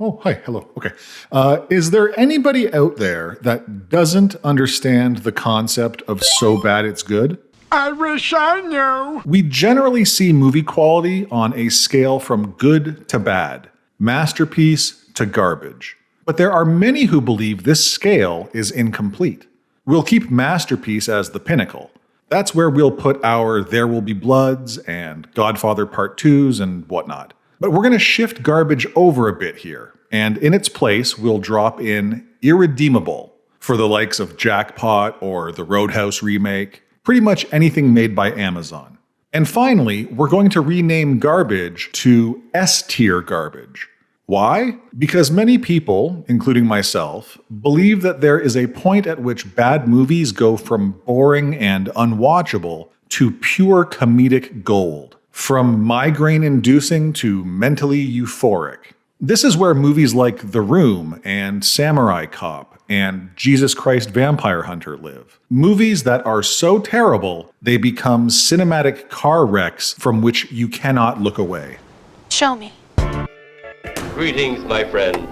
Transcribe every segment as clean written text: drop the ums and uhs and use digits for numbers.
Oh, hi. Hello. Okay. Is there anybody out there that doesn't understand the concept of so bad it's good? I wish I knew. We generally see movie quality on a scale from good to bad, masterpiece to garbage. But there are many who believe this scale is incomplete. We'll keep masterpiece as the pinnacle. That's where we'll put our There Will Be Bloods and Godfather Part 2s and whatnot. But we're going to shift garbage over a bit here, and in its place, we'll drop in irredeemable for the likes of Jackpot or the Roadhouse remake, pretty much anything made by Amazon. And finally, we're going to rename garbage to S-tier garbage. Why? Because many people, including myself, believe that there is a point at which bad movies go from boring and unwatchable to pure comedic gold. From migraine-inducing to mentally euphoric. This is where movies like The Room and Samurai Cop and Jesus Christ Vampire Hunter live. Movies that are so terrible, they become cinematic car wrecks from which you cannot look away. Show me. Greetings, my friend.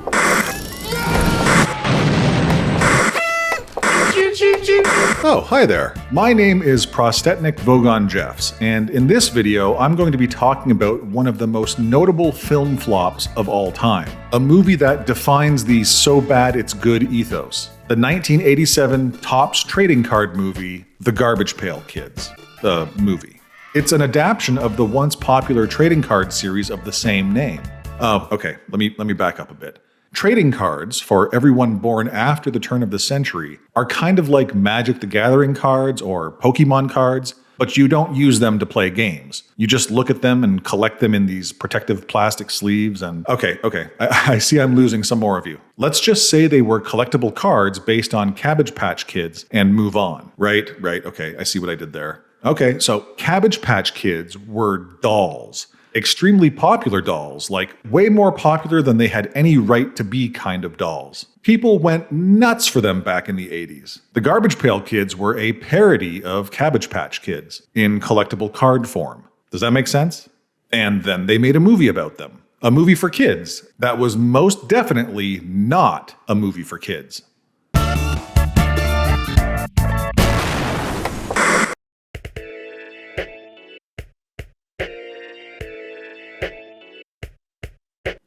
Oh, hi there. My name is Prostetnik Vogon Jeffs, and in this video, I'm going to be talking about one of the most notable film flops of all time. A movie that defines the so bad it's good ethos. The 1987 Topps trading card movie, The Garbage Pail Kids. The movie. It's an adaptation of the once popular trading card series of the same name. Oh, okay, let me back up a bit. Trading cards, for everyone born after the turn of the century, are kind of like Magic the Gathering cards or Pokemon cards, but you don't use them to play games. You just look at them and collect them in these protective plastic sleeves and... Okay, I see I'm losing some more of you. Let's just say they were collectible cards based on Cabbage Patch Kids and move on. Right, okay, I see what I did there. Okay, so Cabbage Patch Kids were dolls. Extremely popular dolls, like way more popular than they had any right to be kind of dolls. People went nuts for them back in the 80s. The Garbage Pail Kids were a parody of Cabbage Patch Kids in collectible card form. Does that make sense? And then they made a movie about them. A movie for kids that was most definitely not a movie for kids.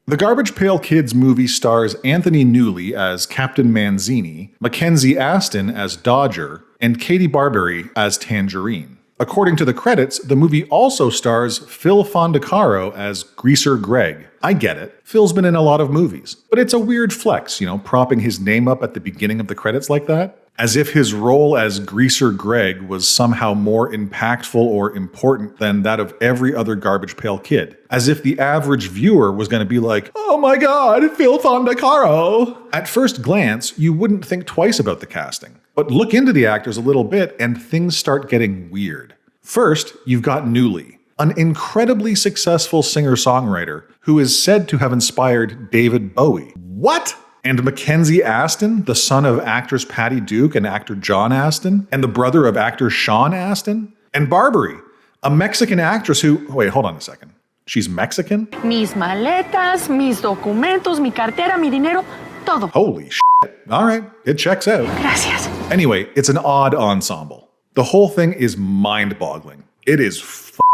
The Garbage Pail Kids movie stars Anthony Newley as Captain Manzini, Mackenzie Aston as Dodger, and Katie Barbary as Tangerine. According to the credits, the movie also stars Phil Fondacaro as Greaser Greg. I get it. Phil's been in a lot of movies, but it's a weird flex, propping his name up at the beginning of the credits like that. As if his role as Greaser Greg was somehow more impactful or important than that of every other Garbage Pail Kid. As if the average viewer was going to be like, oh my god, Phil Fondacaro! At first glance, you wouldn't think twice about the casting. But look into the actors a little bit and things start getting weird. First, you've got Newley, an incredibly successful singer-songwriter who is said to have inspired David Bowie. What? And Mackenzie Aston, the son of actress Patty Duke and actor John Aston, and the brother of actor Sean Aston? And Barbary, a Mexican actress who... Wait, hold on a second. She's Mexican? Mis maletas, mis documentos, mi cartera, mi dinero, todo. Holy shit. All right, it checks out. Gracias. Anyway, it's an odd ensemble. The whole thing is mind-boggling. It is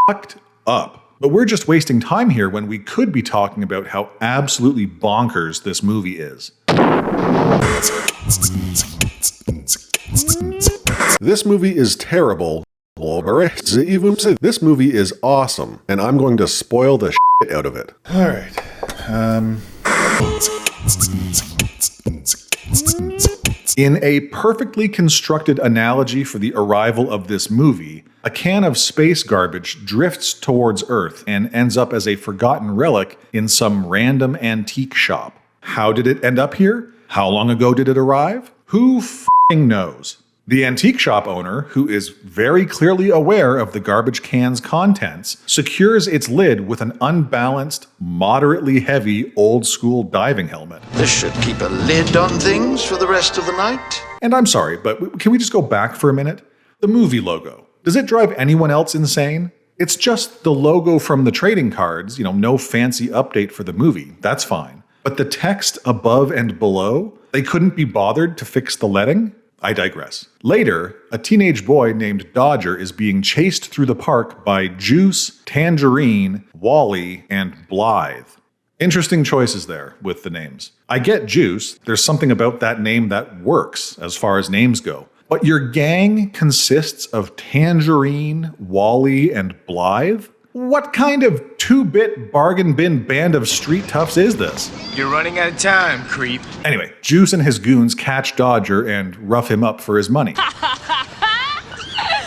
fucked up. But we're just wasting time here when we could be talking about how absolutely bonkers this movie is. This movie is terrible. This movie is awesome, and I'm going to spoil the shit out of it. All right. In a perfectly constructed analogy for the arrival of this movie, a can of space garbage drifts towards Earth and ends up as a forgotten relic in some random antique shop. How did it end up here? How long ago did it arrive? Who f***ing knows? The antique shop owner, who is very clearly aware of the garbage can's contents, secures its lid with an unbalanced, moderately heavy, old-school diving helmet. This should keep a lid on things for the rest of the night. And I'm sorry, but can we just go back for a minute? The movie logo. Does it drive anyone else insane? It's just the logo from the trading cards, no fancy update for the movie. That's fine. But the text above and below, they couldn't be bothered to fix the leading? I digress. Later, a teenage boy named Dodger is being chased through the park by Juice, Tangerine, Wally, and Blythe. Interesting choices there with the names. I get Juice, there's something about that name that works as far as names go. But your gang consists of Tangerine, Wally, and Blythe? What kind of 2-bit bargain bin band of street toughs is this? You're running out of time, creep. Anyway, Juice and his goons catch Dodger and rough him up for his money.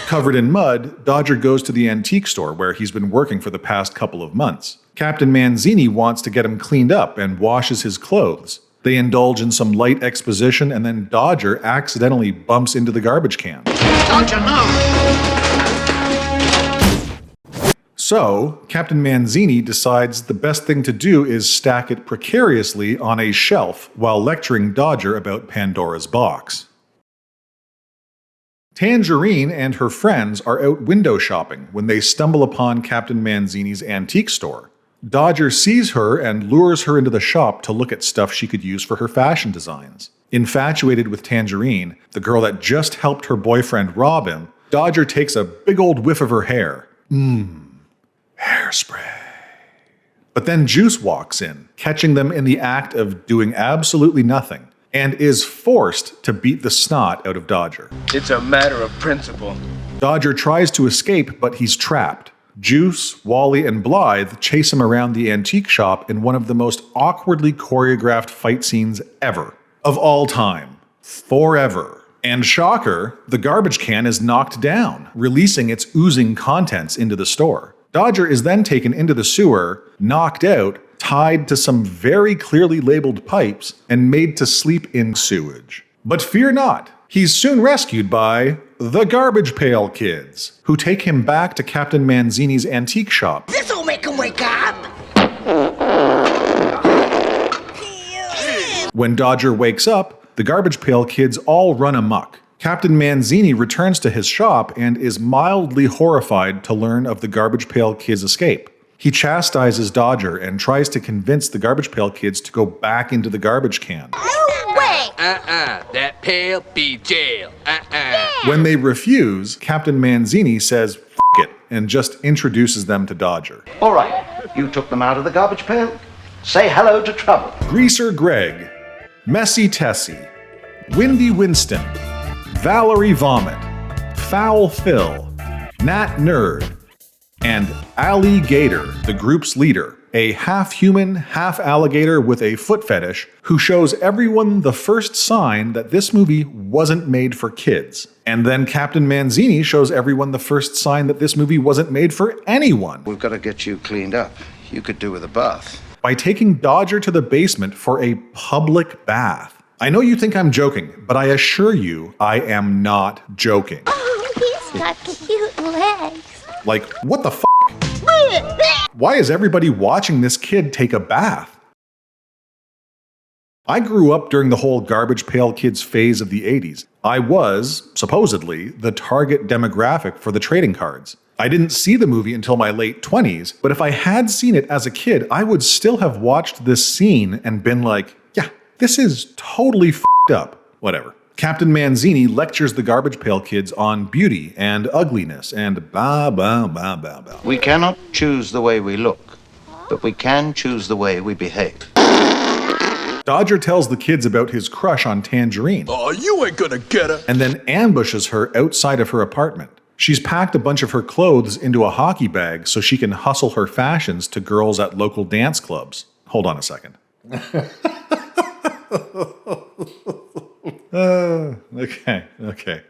Covered in mud, Dodger goes to the antique store where he's been working for the past couple of months. Captain Manzini wants to get him cleaned up and washes his clothes. They indulge in some light exposition and then Dodger accidentally bumps into the garbage can. Dodger, no! So, Captain Manzini decides the best thing to do is stack it precariously on a shelf while lecturing Dodger about Pandora's box. Tangerine and her friends are out window shopping when they stumble upon Captain Manzini's antique store. Dodger sees her and lures her into the shop to look at stuff she could use for her fashion designs. Infatuated with Tangerine, the girl that just helped her boyfriend rob him, Dodger takes a big old whiff of her hair. Hairspray. But then Juice walks in, catching them in the act of doing absolutely nothing, and is forced to beat the snot out of Dodger. It's a matter of principle. Dodger tries to escape, but he's trapped. Juice, Wally, and Blythe chase him around the antique shop in one of the most awkwardly choreographed fight scenes ever. Of all time. Forever. And shocker, the garbage can is knocked down, releasing its oozing contents into the store. Dodger is then taken into the sewer, knocked out, tied to some very clearly labeled pipes, and made to sleep in sewage. But fear not, he's soon rescued by the Garbage Pail Kids, who take him back to Captain Manzini's antique shop. This'll make him wake up! When Dodger wakes up, the Garbage Pail Kids all run amok. Captain Manzini returns to his shop and is mildly horrified to learn of the Garbage Pail Kids' escape. He chastises Dodger and tries to convince the Garbage Pail Kids to go back into the garbage can. No way! That pail be jail. When they refuse, Captain Manzini says, "F*** it," and just introduces them to Dodger. All right, you took them out of the garbage pail. Say hello to trouble. Greaser Greg, Messy Tessie, Windy Winston, Valerie Vomit, Foul Phil, Nat Nerd, and Alligator, the group's leader, a half-human, half-alligator with a foot fetish who shows everyone the first sign that this movie wasn't made for kids. And then Captain Manzini shows everyone the first sign that this movie wasn't made for anyone. We've got to get you cleaned up. You could do with a bath. By taking Dodger to the basement for a public bath. I know you think I'm joking, but I assure you I am not joking. Oh, he's got cute legs. Like, what the f***? Why is everybody watching this kid take a bath? I grew up during the whole Garbage Pail Kids phase of the 80s. I was, supposedly, the target demographic for the trading cards. I didn't see the movie until my late 20s, but if I had seen it as a kid, I would still have watched this scene and been like, yeah, this is totally f***ed up. Whatever. Captain Manzini lectures the Garbage Pail Kids on beauty and ugliness and blah, blah, blah, blah, blah. We cannot choose the way we look, but we can choose the way we behave. Dodger tells the kids about his crush on Tangerine. Oh, you ain't gonna get her. And then ambushes her outside of her apartment. She's packed a bunch of her clothes into a hockey bag so she can hustle her fashions to girls at local dance clubs. Hold on a second. Okay.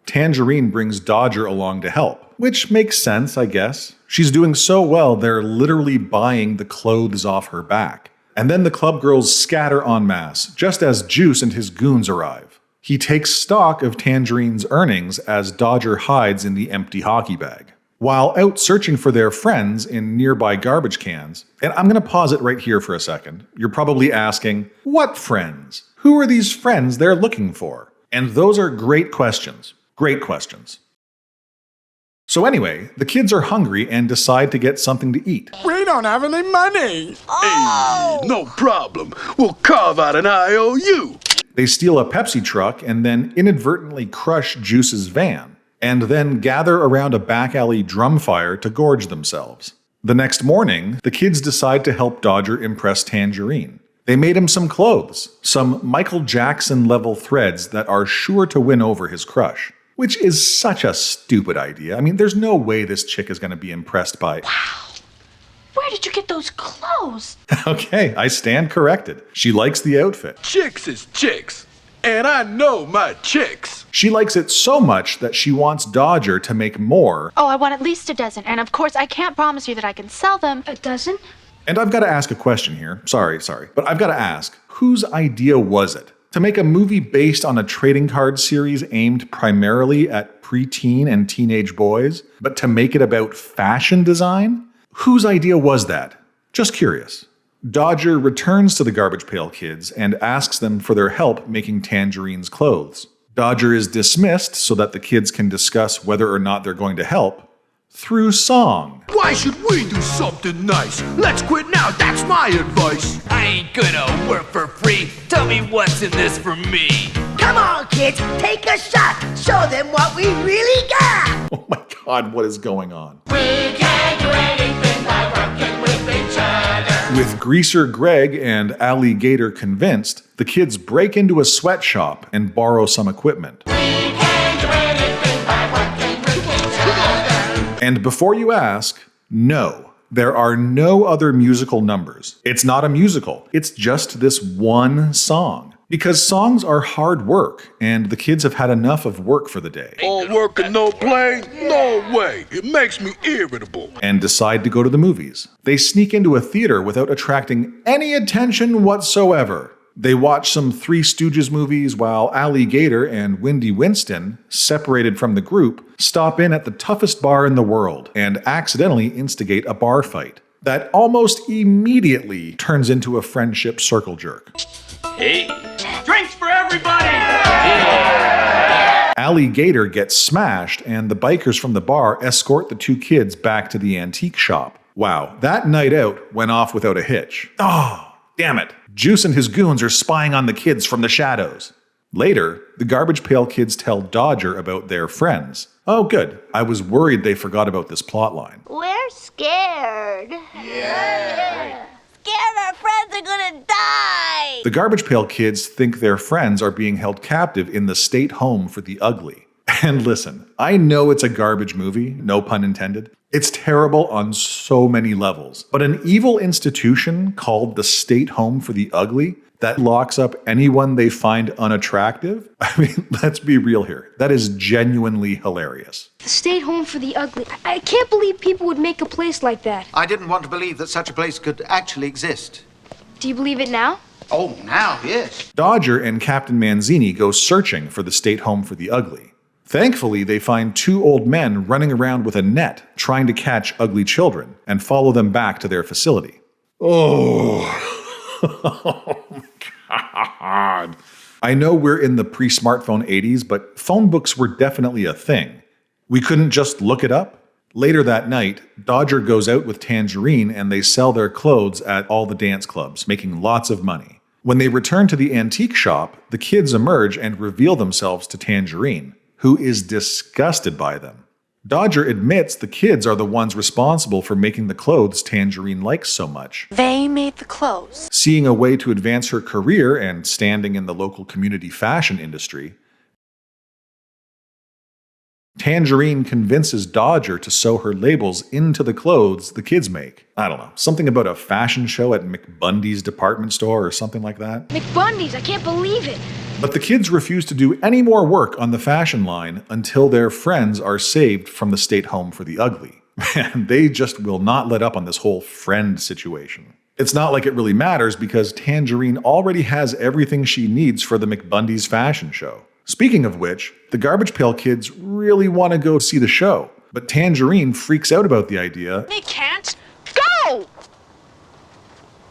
Tangerine brings Dodger along to help, which makes sense, I guess. She's doing so well, they're literally buying the clothes off her back. And then the club girls scatter en masse, just as Juice and his goons arrive. He takes stock of Tangerine's earnings as Dodger hides in the empty hockey bag. While out searching for their friends in nearby garbage cans, and I'm going to pause it right here for a second, you're probably asking, what friends? Who are these friends they're looking for? And those are great questions. Great questions. So anyway, the kids are hungry and decide to get something to eat. We don't have any money. Oh! Hey, no problem. We'll carve out an IOU. They steal a Pepsi truck and then inadvertently crush Juice's van, and then gather around a back alley drum fire to gorge themselves. The next morning, the kids decide to help Dodger impress Tangerine. They made him some clothes, some Michael Jackson-level threads that are sure to win over his crush. Which is such a stupid idea. I mean, there's no way this chick is going to be impressed by... Wow. Where did you get those clothes? Okay, I stand corrected. She likes the outfit. Chicks is chicks. And I know my chicks. She likes it so much that she wants Dodger to make more. Oh, I want at least a dozen. And of course, I can't promise you that I can sell them. A dozen? And I've got to ask a question here. Sorry. But I've got to ask, whose idea was it to make a movie based on a trading card series aimed primarily at preteen and teenage boys, but to make it about fashion design? Whose idea was that? Just curious. Dodger returns to the Garbage Pail Kids and asks them for their help making Tangerine's clothes. Dodger is dismissed so that the kids can discuss whether or not they're going to help through song. Why should we do something nice? Let's quit now, that's my advice. I ain't gonna work for free. Tell me what's in this for me. Come on, kids, take a shot. Show them what we really got. Oh my God, what is going on? We can't do anything by working with each other. With Greaser Greg and Alligator convinced, the kids break into a sweatshop and borrow some equipment. We can't do anything by working with each other. And before you ask, no, there are no other musical numbers. It's not a musical. It's just this one song. Because songs are hard work, and the kids have had enough of work for the day. All work and no play? No way. It makes me irritable. And decide to go to the movies. They sneak into a theater without attracting any attention whatsoever. They watch some Three Stooges movies while Alligator and Windy Winston, separated from the group, stop in at the toughest bar in the world and accidentally instigate a bar fight that almost immediately turns into a friendship circle jerk. Hey, drinks for everybody! Alligator gets smashed, and the bikers from the bar escort the two kids back to the antique shop. Wow, that night out went off without a hitch. Oh, damn it. Juice and his goons are spying on the kids from the shadows. Later, the Garbage Pail Kids tell Dodger about their friends. Oh, good. I was worried they forgot about this plotline. We're scared. Yeah. Scared our friends are gonna die. The Garbage Pail Kids think their friends are being held captive in the state home for the ugly. And listen, I know it's a garbage movie, no pun intended. It's terrible on so many levels. But an evil institution called the State Home for the Ugly that locks up anyone they find unattractive? I mean, let's be real here. That is genuinely hilarious. The State Home for the Ugly. I can't believe people would make a place like that. I didn't want to believe that such a place could actually exist. Do you believe it now? Oh, now, yes. Dodger and Captain Manzini go searching for the State Home for the Ugly. Thankfully, they find two old men running around with a net trying to catch ugly children and follow them back to their facility. Oh, oh my God. I know we're in the pre-smartphone 80s, but phone books were definitely a thing. We couldn't just look it up. Later that night, Dodger goes out with Tangerine and they sell their clothes at all the dance clubs, making lots of money. When they return to the antique shop, the kids emerge and reveal themselves to Tangerine, who is disgusted by them. Dodger admits the kids are the ones responsible for making the clothes Tangerine likes so much. They made the clothes. Seeing a way to advance her career and standing in the local community fashion industry, Tangerine convinces Dodger to sew her labels into the clothes the kids make. I don't know, something about a fashion show at McBundy's department store or something like that. McBundy's, I can't believe it. But the kids refuse to do any more work on the fashion line until their friends are saved from the State Home for the Ugly. And they just will not let up on this whole friend situation. It's not like it really matters because Tangerine already has everything she needs for the McBundy's fashion show. Speaking of which, the Garbage Pail Kids really want to go see the show, but Tangerine freaks out about the idea. They can't go!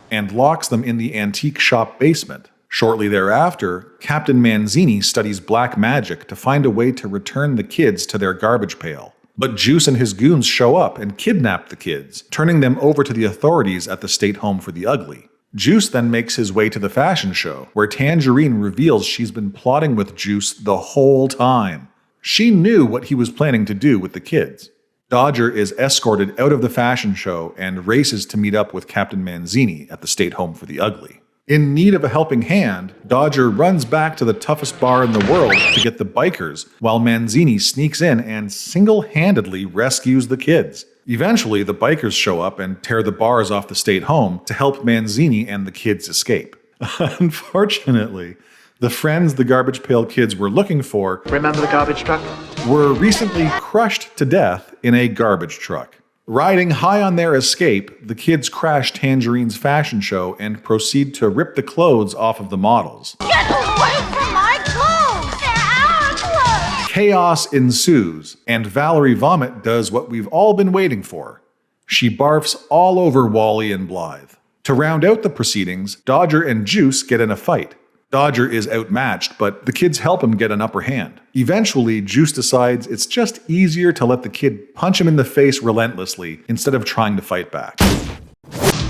And locks them in the antique shop basement. Shortly thereafter, Captain Manzini studies black magic to find a way to return the kids to their garbage pail. But Juice and his goons show up and kidnap the kids, turning them over to the authorities at the State Home for the Ugly. Juice then makes his way to the fashion show, where Tangerine reveals she's been plotting with Juice the whole time. She knew what he was planning to do with the kids. Dodger is escorted out of the fashion show and races to meet up with Captain Manzini at the State Home for the Ugly. In need of a helping hand, Dodger runs back to the toughest bar in the world to get the bikers, while Manzini sneaks in and single-handedly rescues the kids. Eventually, the bikers show up and tear the bars off the State Home to help Manzini and the kids escape. Unfortunately, the friends the Garbage Pail Kids were looking for, remember the garbage truck? Were recently crushed to death in a garbage truck. Riding high on their escape, the kids crash Tangerine's fashion show and proceed to rip the clothes off of the models. Get away from my clothes! They're our clothes! Chaos ensues, and Valerie Vomit does what we've all been waiting for. She barfs all over Wally and Blythe. To round out the proceedings, Dodger and Juice get in a fight. Dodger is outmatched, but the kids help him get an upper hand. Eventually, Juice decides it's just easier to let the kid punch him in the face relentlessly instead of trying to fight back.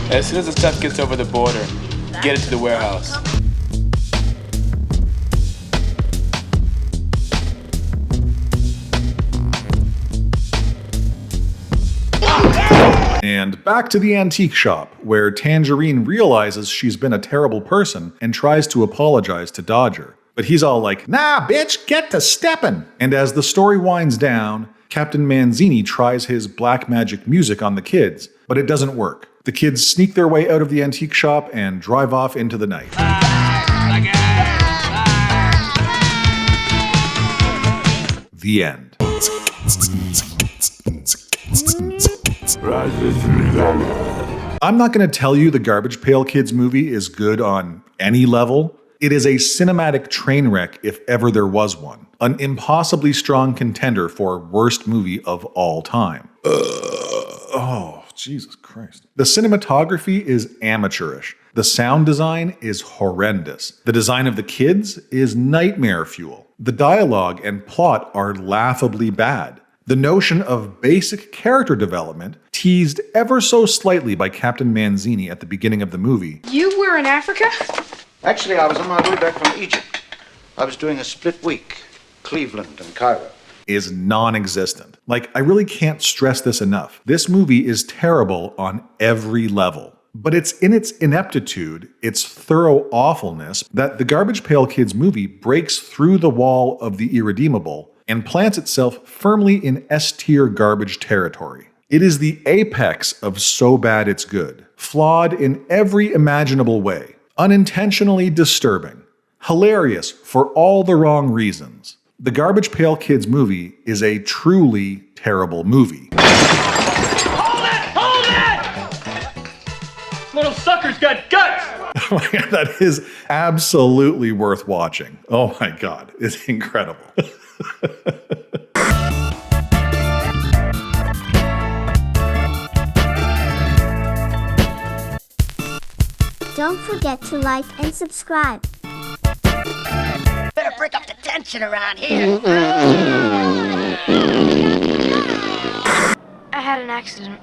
As soon as the stuff gets over the border, get it to the warehouse. And back to the antique shop, where Tangerine realizes she's been a terrible person and tries to apologize to Dodger. But he's all like, "Nah, bitch, get to steppin'!" And as the story winds down, Captain Manzini tries his black magic music on the kids, but it doesn't work. The kids sneak their way out of the antique shop and drive off into the night. The end. I'm not going to tell you the Garbage Pail Kids movie is good on any level. It is a cinematic train wreck if ever there was one. An impossibly strong contender for worst movie of all time. Oh, Jesus Christ. The cinematography is amateurish. The sound design is horrendous. The design of the kids is nightmare fuel. The dialogue and plot are laughably bad. The notion of basic character development, teased ever so slightly by Captain Manzini at the beginning of the movie. You were in Africa? Actually, I was on my way back from Egypt. I was doing a split week, Cleveland and Cairo. Is non-existent. Like, I really can't stress this enough. This movie is terrible on every level. But it's in its ineptitude, its thorough awfulness, that the Garbage Pail Kids movie breaks through the wall of the irredeemable and plants itself firmly in S-tier garbage territory. It is the apex of so bad it's good, flawed in every imaginable way, unintentionally disturbing, hilarious for all the wrong reasons. The Garbage Pail Kids movie is a truly terrible movie. Hold it! Hold it! Little sucker's got guts! That is absolutely worth watching. Oh my God, it's incredible. Don't forget to like and subscribe. Better break up the tension around here. I had an accident.